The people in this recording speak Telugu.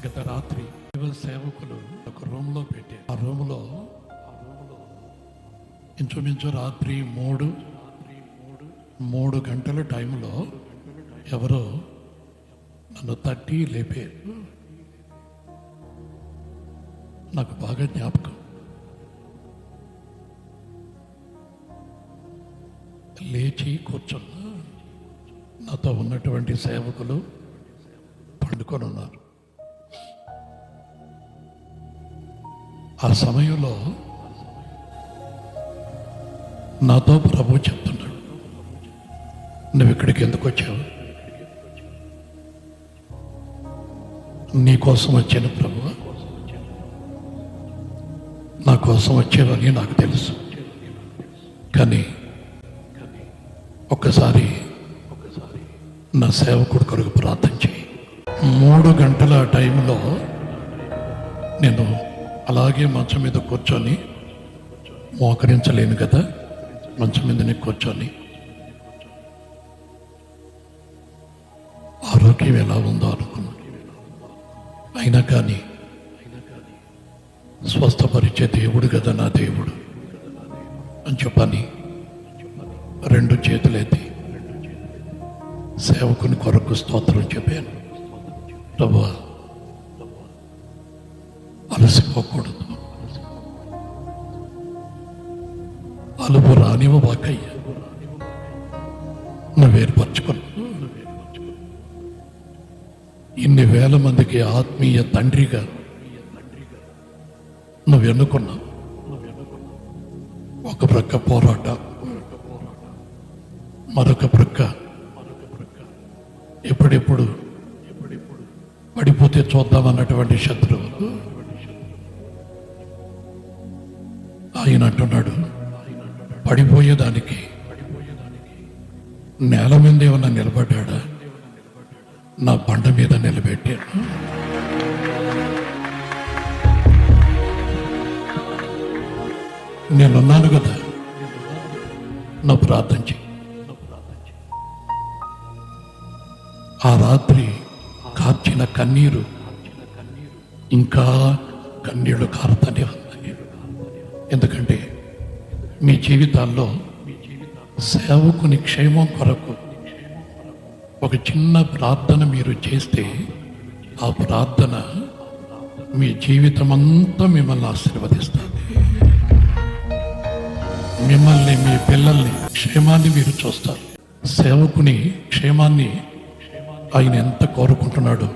గత రాత్రి సేవకులు ఒక రూమ్లో పెట్టారు. ఆ రూమ్లో ఇంచుమించు రాత్రి మూడు గంటల టైంలో ఎవరో నన్ను తట్టి లేపారు. నాకు బాగా జ్ఞాపకం. లేచి కూర్చున్నా. నాతో ఉన్నటువంటి సేవకులు పండుకొని ఉన్నారు. ఆ సమయంలో నాతో ప్రభు చెప్తున్నాడు, నువ్వు ఇక్కడికి ఎందుకు వచ్చావు? నీ కోసం వచ్చాను ప్రభు, నా కోసం వచ్చేవని నాకు తెలుసు. కానీ ఒక్కసారి నా సేవకుడు కొరకు ప్రార్థన చేయి. 3 గంటల టైంలో నేను అలాగే మంచం మీద కూర్చొని, మోకరించలేను కదా, మంచం మీదనే కూర్చొని ఆరోగ్యం ఎలా ఉందో అనుకున్నాను. అయినా కానీ స్వస్థపరిచే దేవుడు కదా నా దేవుడు అని చెప్పని 2 చేతులెత్తి సేవకుని కొరకు స్తోత్రం చెప్పాను. ప్రభువా, అలసిపోకూడదు, అలుపు రానివ్వబాకయ్యా, నువ్వు ఏర్పరచుకున్నావు. ఇన్ని వేల మందికి ఆత్మీయ తండ్రిగా నువ్వు ఎన్నుకున్నావు. ఒక ప్రక్క పోరాటం, మరొక ప్రక్క ఎప్పుడెప్పుడు పడిపోతే చూద్దామన్నటువంటి శత్రువు. ఆయన అంటున్నాడు, పడిపోయేదానికి నేల మీద ఏమన్నా నిలబడ్డా? నా బండ మీద నిలబెట్టాను. నేనున్నాను కదా, నా ప్రార్థన చెయ్యి. ఆ రాత్రి కార్చిన కన్నీరు ఇంకా కన్నీళ్లు కారుతూనే ఉన్నాయి. ఎందుకంటే మీ జీవితాల్లో సేవకుని క్షేమం కొరకు ఒక చిన్న ప్రార్థన మీరు చేస్తే, ఆ ప్రార్థన మీ జీవితం అంతా మిమ్మల్ని ఆశీర్వదిస్తుంది. మిమ్మల్ని, మీ పిల్లల్ని క్షేమాన్ని మీరు చూస్తారు. సేవకుని క్షేమాన్ని ఆయన ఎంత కోరుకుంటున్నాడు